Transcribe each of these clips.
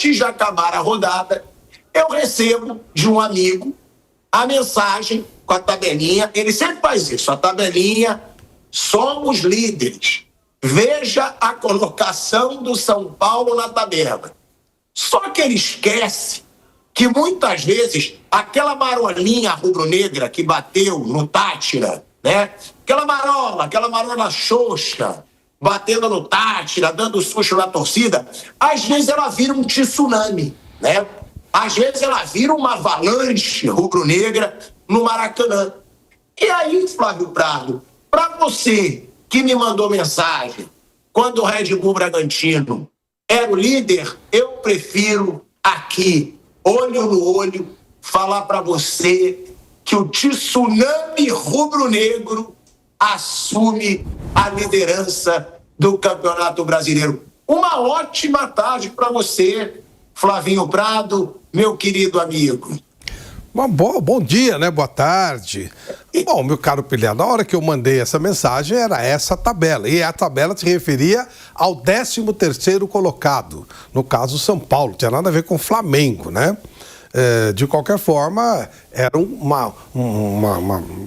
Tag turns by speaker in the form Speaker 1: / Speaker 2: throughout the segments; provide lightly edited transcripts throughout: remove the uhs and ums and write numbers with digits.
Speaker 1: antes de acabar a rodada, eu recebo de um amigo a mensagem com a tabelinha. Ele sempre faz isso, a tabelinha, somos líderes. Veja a colocação do São Paulo na tabela. Só que ele esquece que muitas vezes aquela marolinha rubro-negra que bateu no Tátira, né? Aquela marola xoxa, batendo no Tátira, dando susto na torcida, às vezes ela vira um tsunami, né? Às vezes ela vira uma avalanche rubro-negra no Maracanã. E aí, Flávio Prado, para você que me mandou mensagem quando o Red Bull Bragantino era o líder, eu prefiro aqui, olho no olho, falar para você que o tsunami rubro-negro assume a liderança do Campeonato Brasileiro. Uma ótima tarde para você, Flavinho Prado, meu querido amigo.
Speaker 2: Bom dia, né? Boa tarde. Bom, meu caro Pelé, na hora que eu mandei essa mensagem era essa tabela. E a tabela se referia ao 13º colocado. No caso, São Paulo. Não tinha nada a ver com o Flamengo, né? De qualquer forma, era uma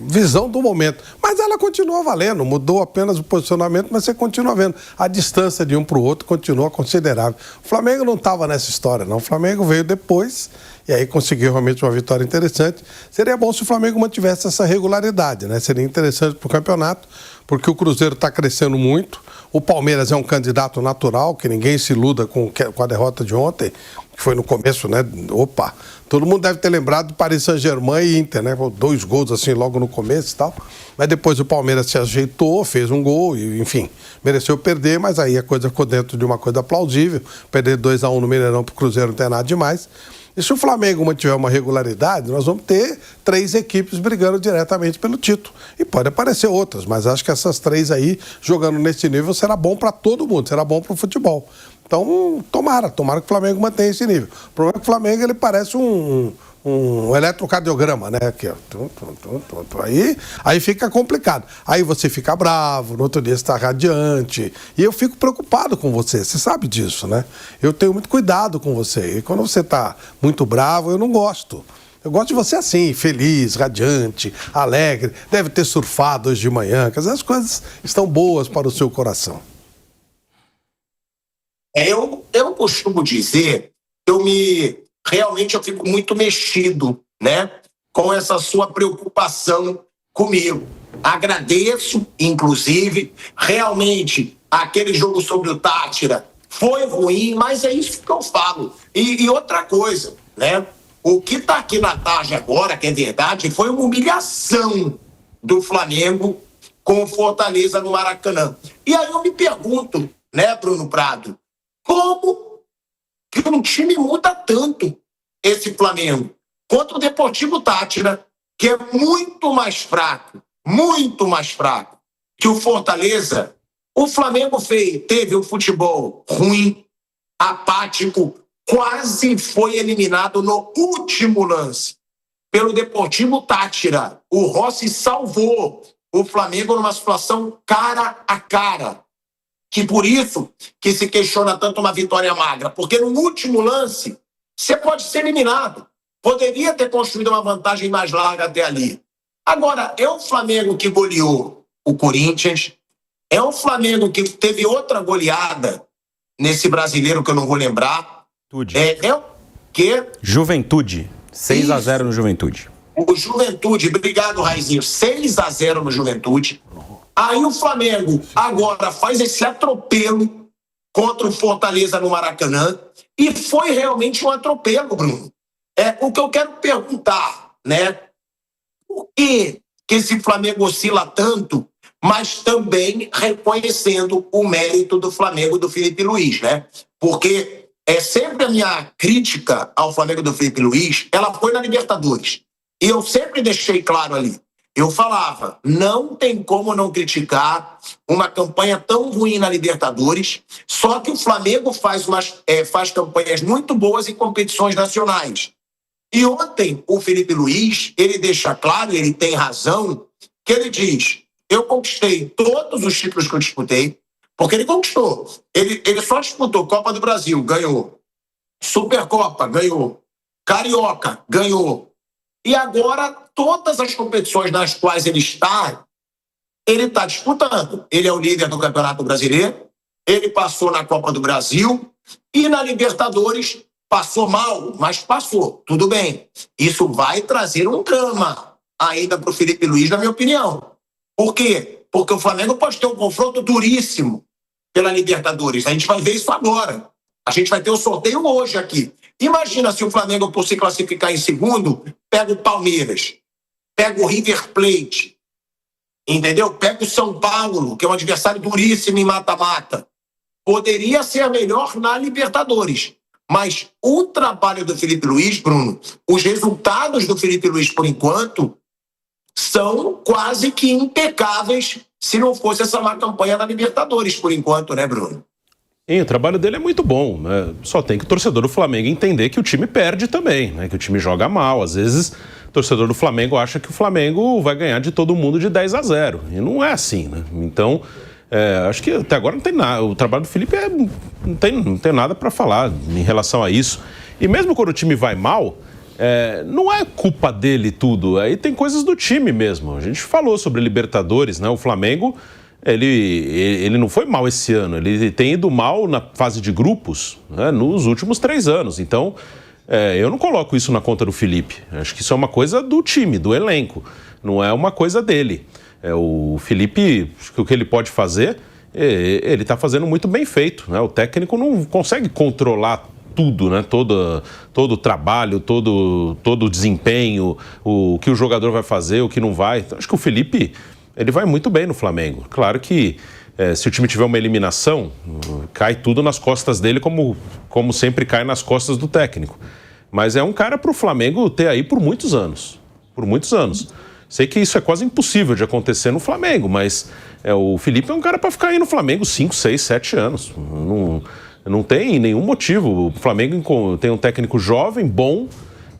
Speaker 2: visão do momento. Mas ela continua valendo, mudou apenas o posicionamento, mas você continua vendo. A distância de um para o outro continua considerável. O Flamengo não estava nessa história, não. O Flamengo veio depois e aí conseguiu realmente uma vitória interessante. Seria bom se o Flamengo mantivesse essa regularidade, né? Seria interessante para o campeonato, porque o Cruzeiro está crescendo muito. O Palmeiras é um candidato natural, que ninguém se iluda com a derrota de ontem, que foi no começo, né? Opa! Todo mundo deve ter lembrado do Paris Saint-Germain e Inter, né? 2 gols assim logo no começo e tal. Mas depois o Palmeiras se ajeitou, fez um gol e, enfim, mereceu perder, mas aí a coisa ficou dentro de uma coisa plausível. Perder 2-1 no Mineirão pro Cruzeiro não tem nada demais. E se o Flamengo mantiver uma regularidade, nós vamos ter 3 equipes brigando diretamente pelo título. E pode aparecer outras, mas acho que essas 3 aí, jogando nesse nível, será bom para todo mundo, será bom para o futebol. Então, tomara que o Flamengo mantenha esse nível. O problema é que o Flamengo, ele parece um eletrocardiograma, né? Aqui, ó. Aí fica complicado. Aí você fica bravo, no outro dia você está radiante. E eu fico preocupado com você sabe disso, né? Eu tenho muito cuidado com você. E quando você está muito bravo, eu não gosto. Eu gosto de você assim, feliz, radiante, alegre. Deve ter surfado hoje de manhã, quer dizer, as coisas estão boas para o seu coração.
Speaker 1: Eu costumo dizer, realmente eu fico muito mexido, né, com essa sua preocupação comigo. Agradeço, inclusive, realmente, aquele jogo sobre o Tátira foi ruim, mas é isso que eu falo. E outra coisa, né, o que está aqui na tarde agora, que é verdade, foi uma humilhação do Flamengo com o Fortaleza no Maracanã. E aí eu me pergunto, né, Bruno Prado, como que um time muda tanto esse Flamengo contra o Deportivo Tátira, que é muito mais fraco que o Fortaleza. O Flamengo teve um futebol ruim, apático, quase foi eliminado no último lance pelo Deportivo Tátira. O Rossi salvou o Flamengo numa situação cara a cara. Que por isso que se questiona tanto uma vitória magra. Porque no último lance, você pode ser eliminado. Poderia ter construído uma vantagem mais larga até ali. Agora, é um Flamengo que goleou o Corinthians, é um Flamengo que teve outra goleada nesse brasileiro que eu não vou lembrar. É o quê?
Speaker 3: Juventude. 6-0 no Juventude.
Speaker 1: O Juventude, obrigado, Raizinho. 6-0 no Juventude. Aí o Flamengo agora faz esse atropelo contra o Fortaleza no Maracanã e foi realmente um atropelo, Bruno. O que eu quero perguntar, né? Por que esse Flamengo oscila tanto, mas também reconhecendo o mérito do Flamengo do Felipe Luiz, né? Porque é sempre a minha crítica ao Flamengo do Felipe Luiz, ela foi na Libertadores. E eu sempre deixei claro ali. Eu falava, não tem como não criticar uma campanha tão ruim na Libertadores, só que o Flamengo faz campanhas muito boas em competições nacionais. E ontem o Felipe Luiz, ele deixa claro, ele tem razão, que ele diz, eu conquistei todos os títulos que eu disputei, porque ele conquistou. Ele só disputou Copa do Brasil, ganhou. Supercopa, ganhou. Carioca, ganhou. E agora, todas as competições nas quais ele está disputando. Ele é o líder do Campeonato Brasileiro, ele passou na Copa do Brasil e na Libertadores passou mal, mas passou. Tudo bem. Isso vai trazer um drama ainda para o Felipe Luiz, na minha opinião. Por quê? Porque o Flamengo pode ter um confronto duríssimo pela Libertadores. A gente vai ver isso agora. A gente vai ter o sorteio hoje aqui. Imagina se o Flamengo, por se classificar em segundo, pega o Palmeiras, pega o River Plate, entendeu? Pega o São Paulo, que é um adversário duríssimo em mata-mata. Poderia ser melhor na Libertadores. Mas o trabalho do Felipe Luiz, Bruno, os resultados do Felipe Luiz, por enquanto, são quase que impecáveis se não fosse essa má campanha na Libertadores, por enquanto, né, Bruno?
Speaker 3: E o trabalho dele é muito bom, né? Só tem que o torcedor do Flamengo entender que o time perde também, né? Que o time joga mal. Às vezes, o torcedor do Flamengo acha que o Flamengo vai ganhar de todo mundo de 10-0. E não é assim, né? Então, acho que até agora não tem nada. O trabalho do Felipe não tem nada para falar em relação a isso. E mesmo quando o time vai mal, não é culpa dele tudo. Aí tem coisas do time mesmo. A gente falou sobre Libertadores, né? O Flamengo... Ele não foi mal esse ano, ele tem ido mal na fase de grupos, né, nos últimos 3 anos. Então, eu não coloco isso na conta do Felipe. Acho que isso é uma coisa do time, do elenco, não é uma coisa dele. O Felipe, o que ele pode fazer, ele está fazendo muito bem feito, né? O técnico não consegue controlar tudo, né? Todo o trabalho, todo o desempenho, o que o jogador vai fazer, o que não vai. Então, acho que o Felipe... ele vai muito bem no Flamengo. Claro que se o time tiver uma eliminação, cai tudo nas costas dele, como sempre cai nas costas do técnico. Mas é um cara para o Flamengo ter aí por muitos anos. Por muitos anos. Sei que isso é quase impossível de acontecer no Flamengo, mas o Felipe é um cara para ficar aí no Flamengo 5, 6, 7 anos. Não tem nenhum motivo. O Flamengo tem um técnico jovem, bom,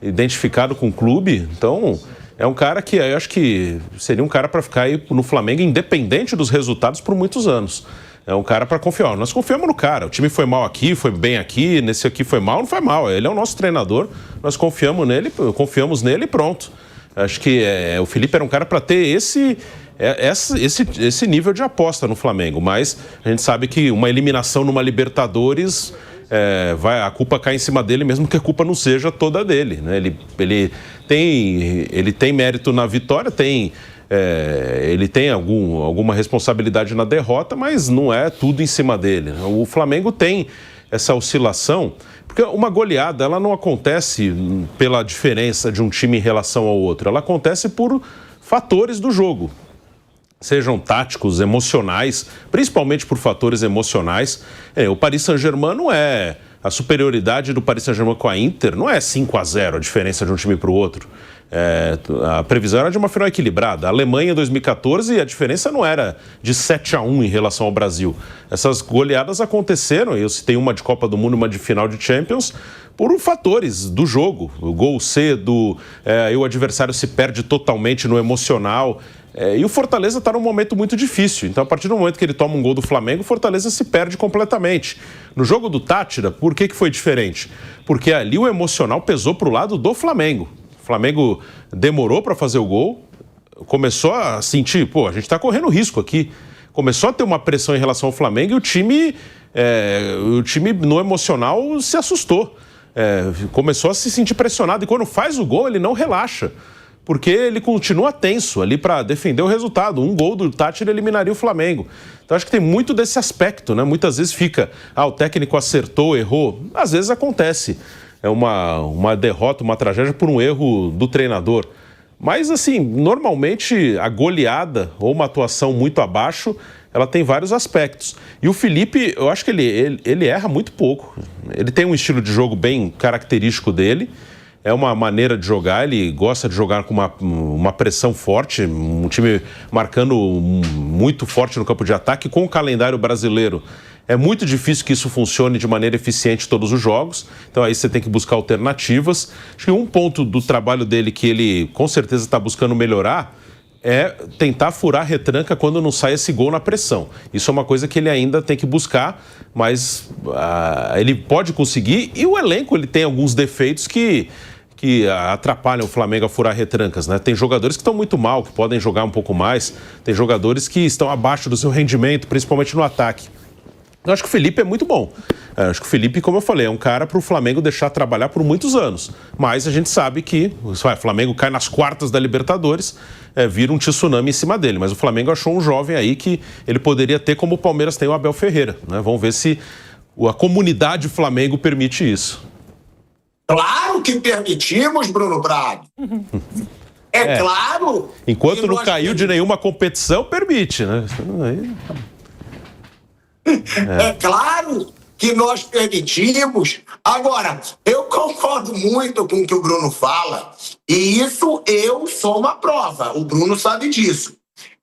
Speaker 3: identificado com o clube, então... é um cara que eu acho que seria um cara para ficar aí no Flamengo, independente dos resultados, por muitos anos. É um cara para confiar. Nós confiamos no cara. O time foi mal aqui, foi bem aqui, nesse aqui foi mal, não foi mal. Ele é o nosso treinador, nós confiamos nele e pronto. Acho que o Felipe era um cara para ter esse nível de aposta no Flamengo. Mas a gente sabe que uma eliminação numa Libertadores... a culpa cai em cima dele, mesmo que a culpa não seja toda dele, né? Ele tem mérito na vitória, ele tem alguma responsabilidade na derrota, mas não é tudo em cima dele. O Flamengo tem essa oscilação, porque uma goleada ela não acontece pela diferença de um time em relação ao outro, ela acontece por fatores do jogo. Sejam táticos, emocionais, principalmente por fatores emocionais. O Paris Saint-Germain não é... a superioridade do Paris Saint-Germain com a Inter não é 5-0 a diferença de um time para o outro. A previsão era de uma final equilibrada. A Alemanha em 2014, a diferença não era de 7-1 em relação ao Brasil. Essas goleadas aconteceram, eu citei uma de Copa do Mundo e uma de final de Champions, por fatores do jogo. O gol cedo, aí o adversário se perde totalmente no emocional. E o Fortaleza está num momento muito difícil. Então, a partir do momento que ele toma um gol do Flamengo, o Fortaleza se perde completamente. No jogo do Táchira, por que foi diferente? Porque ali o emocional pesou para o lado do Flamengo. O Flamengo demorou para fazer o gol, começou a sentir, a gente está correndo risco aqui. Começou a ter uma pressão em relação ao Flamengo e o time no emocional se assustou. Começou a se sentir pressionado e quando faz o gol ele não relaxa. Porque ele continua tenso ali para defender o resultado. Um gol do Táchira eliminaria o Flamengo. Então acho que tem muito desse aspecto, né? Muitas vezes fica, o técnico acertou, errou. Às vezes acontece. É uma derrota, uma tragédia por um erro do treinador. Mas assim, normalmente a goleada ou uma atuação muito abaixo, ela tem vários aspectos. E o Felipe, eu acho que ele erra muito pouco. Ele tem um estilo de jogo bem característico dele. É uma maneira de jogar, ele gosta de jogar com uma pressão forte, um time marcando muito forte no campo de ataque. Com o calendário brasileiro, é muito difícil que isso funcione de maneira eficiente em todos os jogos. Então aí você tem que buscar alternativas. Acho que um ponto do trabalho dele que ele com certeza está buscando melhorar, é tentar furar a retranca quando não sai esse gol na pressão. Isso é uma coisa que ele ainda tem que buscar, mas ele pode conseguir, e o elenco ele tem alguns defeitos que atrapalham o Flamengo a furar retrancas, né? Tem jogadores que estão muito mal, que podem jogar um pouco mais, tem jogadores que estão abaixo do seu rendimento, principalmente no ataque. Eu acho que o Felipe é muito bom. Eu acho que o Felipe, como eu falei, é um cara para o Flamengo deixar trabalhar por muitos anos. Mas a gente sabe que o Flamengo cai nas quartas da Libertadores, vira um tsunami em cima dele. Mas o Flamengo achou um jovem aí que ele poderia ter, como o Palmeiras tem o Abel Ferreira, né? Vamos ver se a comunidade Flamengo permite isso.
Speaker 1: Claro que permitimos, Bruno Prado. Claro.
Speaker 3: Enquanto não caiu de nenhuma competição, permite, né?
Speaker 1: É claro que nós permitimos. Agora, eu concordo muito com o que o Bruno fala, e isso eu sou uma prova. O Bruno sabe disso.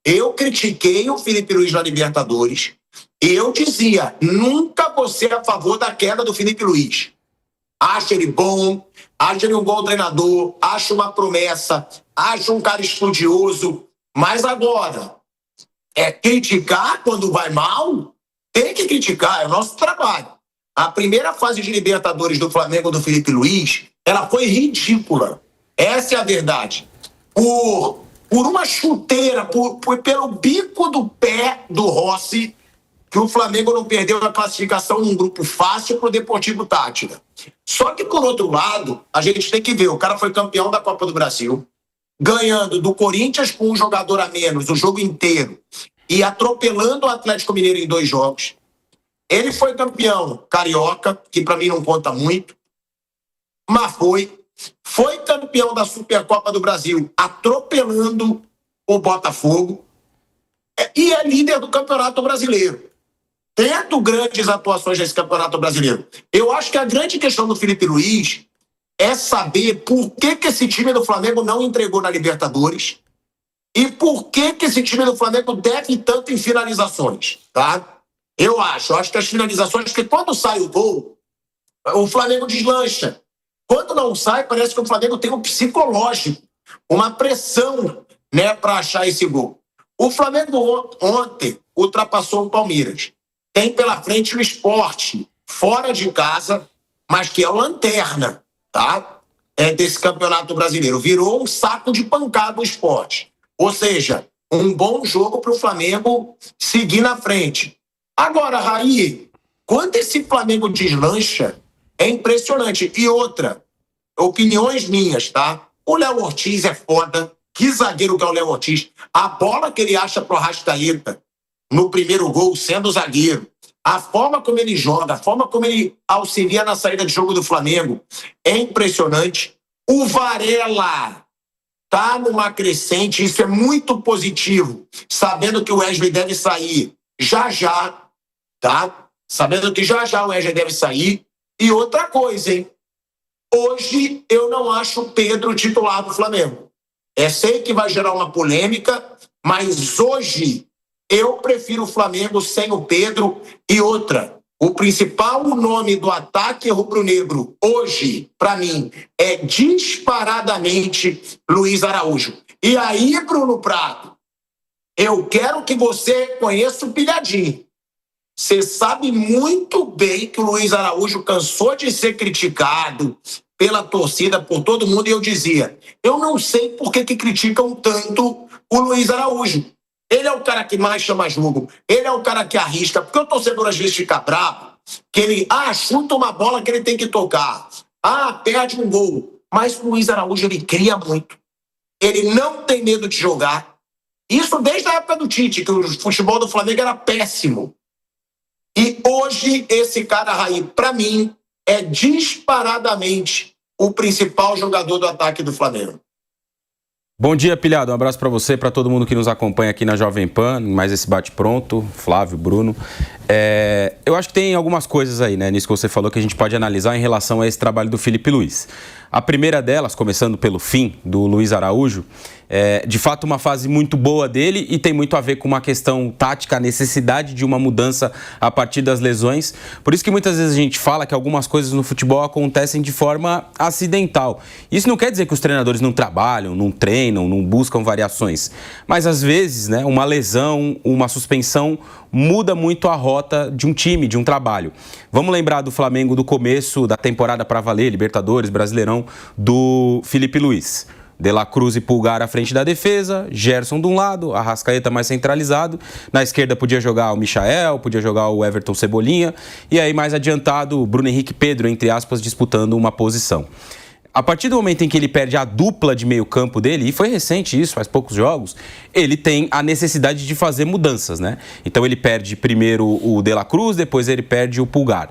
Speaker 1: Eu critiquei o Felipe Luiz na Libertadores, e eu dizia, nunca vou ser a favor da queda do Felipe Luiz. Acho ele bom, acho ele um bom treinador, acho uma promessa, acho um cara estudioso, mas agora, criticar quando vai mal? Tem que criticar, é o nosso trabalho. A primeira fase de Libertadores do Flamengo do Felipe Luiz, ela foi ridícula. Essa é a verdade. Por uma chuteira, pelo bico do pé do Rossi, que o Flamengo não perdeu a classificação num grupo fácil para o Deportivo Táchira. Só que, por outro lado, a gente tem que ver, o cara foi campeão da Copa do Brasil, ganhando do Corinthians com um jogador a menos o jogo inteiro, e atropelando o Atlético Mineiro em 2 jogos. Ele foi campeão carioca, que para mim não conta muito, mas foi campeão da Supercopa do Brasil, atropelando o Botafogo, e é líder do Campeonato Brasileiro, tendo grandes atuações nesse Campeonato Brasileiro. Eu acho que a grande questão do Felipe Luiz é saber por que esse time do Flamengo não entregou na Libertadores, e por que esse time do Flamengo deve tanto em finalizações, tá? Eu acho que as finalizações, porque quando sai o gol, o Flamengo deslancha. Quando não sai, parece que o Flamengo tem um psicológico, uma pressão, né, para achar esse gol. O Flamengo ontem ultrapassou o Palmeiras. Tem pela frente o Sport, fora de casa, mas que é o lanterna, tá? Desse Campeonato Brasileiro. Virou um saco de pancada o Sport. Ou seja, um bom jogo para o Flamengo seguir na frente. Agora, Raí, quando esse Flamengo deslancha, é impressionante. E outra, opiniões minhas, tá? O Léo Ortiz é foda. Que zagueiro que é o Léo Ortiz. A bola que ele acha pro Arrascaeta no primeiro gol, sendo zagueiro, a forma como ele joga, a forma como ele auxilia na saída de jogo do Flamengo, é impressionante. O Varela tá numa crescente, isso é muito positivo, sabendo que o Wesley deve sair já, tá? Sabendo que já o Wesley deve sair. E outra coisa, hein? Hoje eu não acho o Pedro titular do Flamengo. Sei que vai gerar uma polêmica, mas hoje eu prefiro o Flamengo sem o Pedro. E outra, o principal nome do ataque rubro-negro hoje, para mim, é disparadamente Luiz Araújo. E aí, Bruno Prado, eu quero que você conheça o Pilhadinho. Você sabe muito bem que o Luiz Araújo cansou de ser criticado pela torcida, por todo mundo, e eu dizia, eu não sei por que criticam tanto o Luiz Araújo. Ele é o cara que mais chama jogo, ele é o cara que arrisca, porque o torcedor às vezes fica bravo, que ele, chuta uma bola que ele tem que tocar, perde um gol. Mas o Luiz Araújo, ele cria muito. Ele não tem medo de jogar. Isso desde a época do Tite, que o futebol do Flamengo era péssimo. E hoje, esse cara, Raí, para mim, é disparadamente o principal jogador do ataque do Flamengo.
Speaker 4: Bom dia, Pilhado. Um abraço para você, para todo mundo que nos acompanha aqui na Jovem Pan, mais esse bate-pronto, Flávio, Bruno. Eu acho que tem algumas coisas aí, né, nisso que você falou, que a gente pode analisar em relação a esse trabalho do Felipe Luiz. A primeira delas, começando pelo fim do Luiz Araújo, é de fato uma fase muito boa dele e tem muito a ver com uma questão tática, a necessidade de uma mudança a partir das lesões. Por isso que muitas vezes a gente fala que algumas coisas no futebol acontecem de forma acidental. Isso não quer dizer que os treinadores não trabalham, não treinam, não buscam variações. Mas às vezes, né, uma lesão, uma suspensão muda muito a rota de um time, de um trabalho. Vamos lembrar do Flamengo do começo da temporada para valer, Libertadores, Brasileirão, do Felipe Luiz. De La Cruz e Pulgar à frente da defesa, Gerson de um lado, Arrascaeta mais centralizado. Na esquerda podia jogar o Michael, podia jogar o Everton Cebolinha. E aí mais adiantado, Bruno Henrique e Pedro, entre aspas, disputando uma posição. A partir do momento em que ele perde a dupla de meio campo dele, e foi recente isso, faz poucos jogos, ele tem a necessidade de fazer mudanças, né? Então ele perde primeiro o De La Cruz, depois ele perde o Pulgar.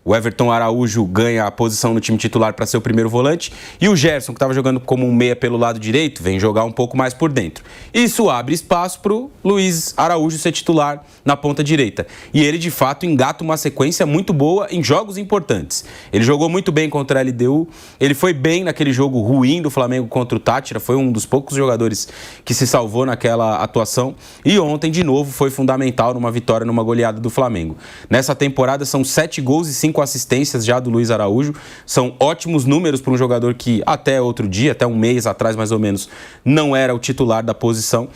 Speaker 4: O Everton Araújo ganha a posição no time titular para ser o primeiro volante. E o Gerson, que estava jogando como um meia pelo lado direito, vem jogar um pouco mais por dentro. Isso abre espaço para o Luiz Araújo ser titular na ponta direita. E ele, de fato, engata uma sequência muito boa em jogos importantes. Ele jogou muito bem contra a LDU. Ele foi bem naquele jogo ruim do Flamengo contra o Tátira. Foi um dos poucos jogadores que se salvou naquela atuação. E ontem, de novo, foi fundamental numa vitória, numa goleada do Flamengo. Nessa temporada, são 7 gols e 5 assistências já do Luiz Araújo. São ótimos números para um jogador que até outro dia, até um mês atrás mais ou menos, não era o titular da posição.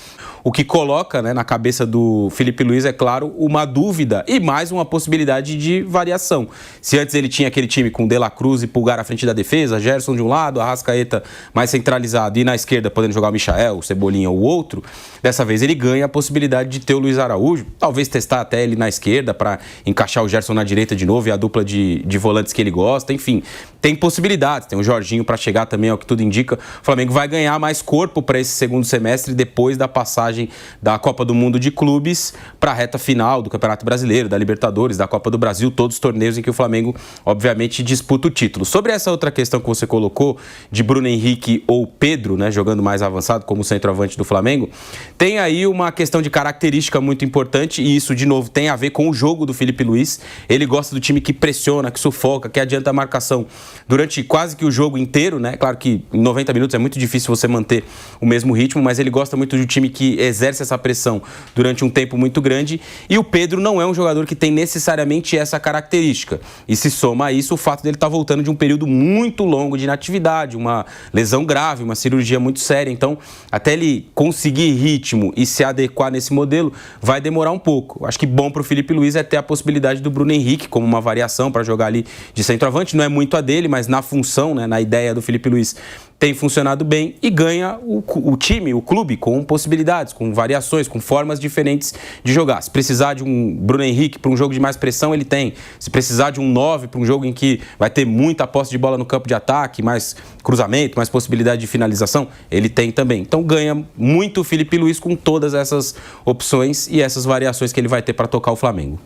Speaker 4: O que coloca, né, na cabeça do Felipe Luiz, é claro, uma dúvida e mais uma possibilidade de variação. Se antes ele tinha aquele time com De La Cruz e Pulgar à frente da defesa, Gerson de um lado, Arrascaeta mais centralizado e na esquerda podendo jogar o Michael, o Cebolinha ou o outro, dessa vez ele ganha a possibilidade de ter o Luiz Araújo, talvez testar até ele na esquerda para encaixar o Gerson na direita de novo e a dupla de volantes que ele gosta, enfim, tem possibilidades, tem o Jorginho para chegar também, é o que tudo indica. O Flamengo vai ganhar mais corpo para esse segundo semestre depois da passagem da Copa do Mundo de Clubes para a reta final do Campeonato Brasileiro, da Libertadores, da Copa do Brasil, todos os torneios em que o Flamengo, obviamente, disputa o título. Sobre essa outra questão que você colocou, de Bruno Henrique ou Pedro, né, jogando mais avançado como centroavante do Flamengo, tem aí uma questão de característica muito importante e isso, de novo, tem a ver com o jogo do Felipe Luiz. Ele gosta do time que pressiona, que sufoca, que adianta a marcação durante quase que o jogo inteiro, né? Claro que em 90 minutos é muito difícil você manter o mesmo ritmo, mas ele gosta muito de um time que exerce essa pressão durante um tempo muito grande e o Pedro não é um jogador que tem necessariamente essa característica. E se soma a isso o fato dele estar voltando de um período muito longo de inatividade, uma lesão grave, uma cirurgia muito séria. Então, até ele conseguir ritmo e se adequar nesse modelo, vai demorar um pouco. Acho que bom para o Felipe Luiz é ter a possibilidade do Bruno Henrique como uma variação para jogar ali de centroavante. Não é muito a dele, mas na função, né, na ideia do Felipe Luiz, tem funcionado bem e ganha o time, o clube, com possibilidades, com variações, com formas diferentes de jogar. Se precisar de um Bruno Henrique para um jogo de mais pressão, ele tem. Se precisar de um 9 para um jogo em que vai ter muita posse de bola no campo de ataque, mais cruzamento, mais possibilidade de finalização, ele tem também. Então ganha muito o Felipe Luiz com todas essas opções e essas variações que ele vai ter para tocar o Flamengo.